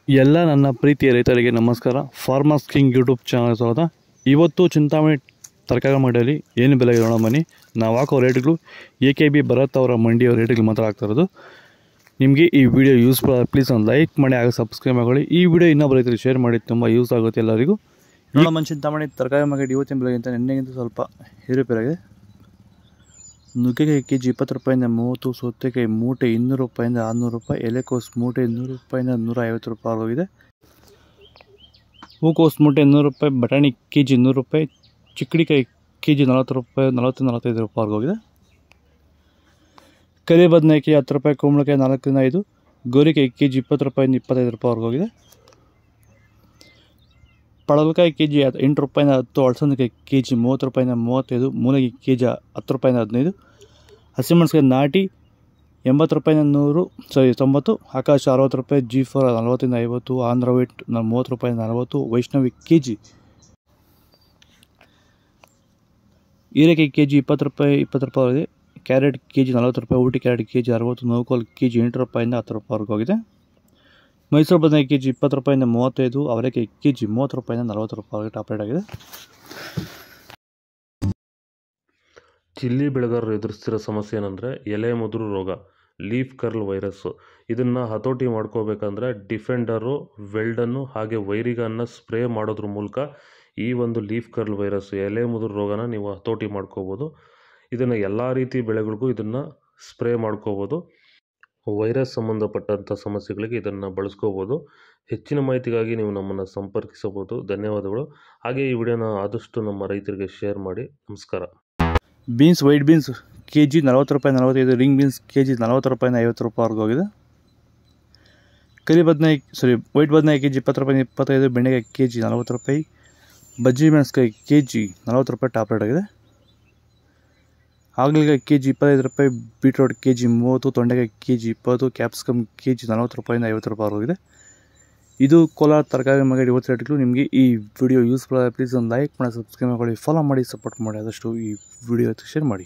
ಎಲ್ಲ ನನ್ನ ಪ್ರೀತಿಯ ರೈತರಿಗೆ ನಮಸ್ಕಾರ. ಫಾರ್ಮರ್ಸ್ ಕಿಂಗ್ ಯೂಟ್ಯೂಬ್ ಚಾನಲ್ ಸ್ವಾಗತ. ಇವತ್ತು ಚಿಂತಾಮಣಿ ತರಕಾರಿ ಮಂಡಿಯಲ್ಲಿ ಏನು ಬೆಲೆ ಇರೋಣ ಬನ್ನಿ. ನಾವು ಹಾಕೋ ರೇಟ್ಗಳು AKB ಭರತ್ ಅವರ ಮಂಡಿಯ ರೇಟ್ಗಳು ಮಾತ್ರ ಆಗ್ತಾ ಇರೋದು. ನಿಮಗೆ ಈ ವಿಡಿಯೋ ಯೂಸ್ಫುಲ್ ಪ್ಲೀಸ್ ಒಂದು ಲೈಕ್ ಮಾಡಿ ಹಾಗೂ ಸಬ್ಸ್ಕ್ರೈಬ್ ಮಾಡಿ. ಈ ವಿಡಿಯೋ ಇನ್ನೊಬ್ಬ ರೈತರಿಗೆ ಶೇರ್ ಮಾಡಿ, ತುಂಬ ಯೂಸ್ ಆಗುತ್ತೆ ಎಲ್ಲರಿಗೂ. ನೋಡೋಣ ಚಿಂತಾಮಣಿ ತರಕಾರಿ ಮಾರ್ಕೆಟ್ ಇವತ್ತಿನ ಬೆಲೆಗಿಂತ ನಿನ್ನೆಗಿಂತ ಸ್ವಲ್ಪ ಏರುಪೇರಾಗಿದೆ. ನುಗ್ಗೆಕಾಯಿ ಕೆಜಿ 20 ರೂಪಾಯಿಂದ 30, ಸೌತೆಕಾಯಿ ಮೂಟೆ 200 ರೂಪಾಯಿಂದ 600 ರೂಪಾಯಿ, ಎಲೆಕೋಸು ಮೂಟೆ 100 ರೂಪಾಯಿಂದ 150 ರೂಪಾಯಿ ಆಗೋಗಿದೆ. ಹೂಕೋಸು ಮೂಟೆ 100 ರೂಪಾಯಿ, ಬಟಾಣಿ ಕೆಜಿ 100 ರೂಪಾಯಿ, ಚಿಕ್ಕಡಿಕಾಯಿ ಕೆಜಿ 40 ರೂಪಾಯಿ, 40-45 ರೂಪಾಯಿ ಆಗೋಗಿದೆ. ಕರಿ ಬದನೆಕಾಯಿ 10 ರೂಪಾಯಿ, ಕುಂಬಳಕಾಯಿ 4-5, ಗೋರಿಕಾಯಿ ಕೆಜಿ 20 ರೂಪಾಯಿಂದ 25 ರೂಪಾಯಿ ಆಗೋಗಿದೆ. ಪಡವಲಕಾಯಿ ಕೆಜಿ 8 ರೂಪಾಯಿಂದ 10, ಅಳಸಂದಕಾಯಿ ಕೆಜಿ 30 ರೂಪಾಯಿಂದ 35, ಮೂಲಂಗಿ ಕೆಜಿ 10 ರೂಪಾಯಿಂದ 15, ಹಸಿಮೆಣಸಿನಕಾಯಿ ನಾಟಿ 80 ರೂಪಾಯಿಂದ 90, ಆಕಾಶ 60 ರೂಪಾಯಿ, G4 40-50, ಆಂಧ್ರ ವೈಟ್ 30 ರೂಪಾಯಿಂದ 40, ವೈಷ್ಣವಿ ಕೆಜಿ, ಹೀರೆಕಾಯಿ ಕೆಜಿ 20 ರೂಪಾಯಿ ಆಗಿದೆ. ಕ್ಯಾರೆಟ್ ಕೆಜಿ 40 ರೂಪಾಯಿ, Ooty carrot KG 60, knol khol KG 8 ರೂಪಾಯಿಂದ 10 ರೂಪಾಯಿವರೆಗೂ ಆಗಿದೆ. ಮೈಸೂರು ಬದನೆಕಾಯಿ ಕೆಜಿ 20 ರೂಪಾಯಿಂದ 35, ಅವರೆಕಾಯಿ ಕೆಜಿ 30 ರೂಪಾಯಿಂದ 40 ರೂಪಾಯಿಗೆ ಟಾಪ್ ರೇಟ್ ಆಗಿದೆ. ಚಿಲ್ಲಿ ಬೆಳೆಗಾರರು ಎದುರಿಸ್ತಿರೋ ಸಮಸ್ಯೆ ಏನಂದರೆ ಎಲೆ ಮುದುರು ರೋಗ, ಲೀಫ್ ಕರ್ಲ್ ವೈರಸ್ಸು. ಇದನ್ನು ಹತೋಟಿ ಮಾಡ್ಕೋಬೇಕಂದ್ರೆ ಡಿಫೆಂಡರು, ವೆಲ್ಡನ್ನು ಹಾಗೆ ವೈರಿಗನ್ನು ಸ್ಪ್ರೇ ಮಾಡೋದ್ರ ಮೂಲಕ ಈ ಒಂದು ಲೀಫ್ ಕರ್ಲ್ ವೈರಸ್ಸು, ಎಲೆ ಮುದುರು ರೋಗನ ನೀವು ಹತೋಟಿ ಮಾಡ್ಕೋಬೋದು. ಇದನ್ನು ಎಲ್ಲ ರೀತಿ ಬೆಳೆಗಳಿಗೂ ಇದನ್ನು ಸ್ಪ್ರೇ ಮಾಡ್ಕೋಬೋದು. ವೈರಸ್ ಸಂಬಂಧಪಟ್ಟಂಥ ಸಮಸ್ಯೆಗಳಿಗೆ ಇದನ್ನು ಬಳಸ್ಕೋಬೋದು. ಹೆಚ್ಚಿನ ಮಾಹಿತಿಗಾಗಿ ನೀವು ನಮ್ಮನ್ನು ಸಂಪರ್ಕಿಸಬಹುದು. ಧನ್ಯವಾದಗಳು. ಹಾಗೆ ಈ ವಿಡಿಯೋನ ಆದಷ್ಟು ನಮ್ಮ ರೈತರಿಗೆ ಶೇರ್ ಮಾಡಿ. ನಮಸ್ಕಾರ. ಬೀನ್ಸ್, ವೈಟ್ ಬೀನ್ಸ್ ಕೆಜಿ 40 ರೂಪಾಯಿ 45, ರಿಂಗ್ ಬೀನ್ಸ್ ಕೆಜಿ 40 ರೂಪಾಯಿಂದ 50 ರೂಪಾಯಿವರೆಗೂ ಆಗಿದೆ. ವೈಟ್ ಬದನೆಕಾಯಿ ಕೆಜಿ 20 ರೂಪಾಯಿಂದ 25, ಬೆಂಡೆಕಾಯಿ ಕೆಜಿ 40 ರೂಪಾಯಿ, ಬಜ್ಜಿ ಮೆಣಸಿನಕಾಯಿ ಕೆಜಿ 40 ರೂಪಾಯಿ ಟಾಪ್ ರೇಟ್ ಆಗಿದೆ. ಹಾಗಲಕಾಯಿ ಕೆಜಿ 25 ರೂಪಾಯಿ, ಬೀಟ್ರೋಟ್ ಕೆಜಿ 30, ತೊಂಡೆಕಾಯಿ ಕೆಜಿ 20, ಕ್ಯಾಪ್ಸಿಕಮ್ ಕೆಜಿ 40 ರೂಪಾಯಿಂದ 50 ರೂಪಾಯಿವರೆಗೂ ಇದೆ. ಇದು ಕೋಲಾರ ತರಕಾರಿ ಮಾರ್ಕೆಟ್ ಇವತ್ತು ರೇಟ್ಗಳು. ನಿಮಗೆ ಈ ವಿಡಿಯೋ ಯೂಸ್ಫುಲ್ ಆದರೆ ಪ್ಲೀಸ್ ಒಂದು ಲೈಕ್ ಮಾಡಿ, ಸಬ್ಸ್ಕ್ರೈಬ್ ಮಾಡಿ, ಫಾಲೋ ಮಾಡಿ, ಸಪೋರ್ಟ್ ಮಾಡಿ. ಆದಷ್ಟು ಈ ವಿಡಿಯೋ ಶೇರ್ ಮಾಡಿ.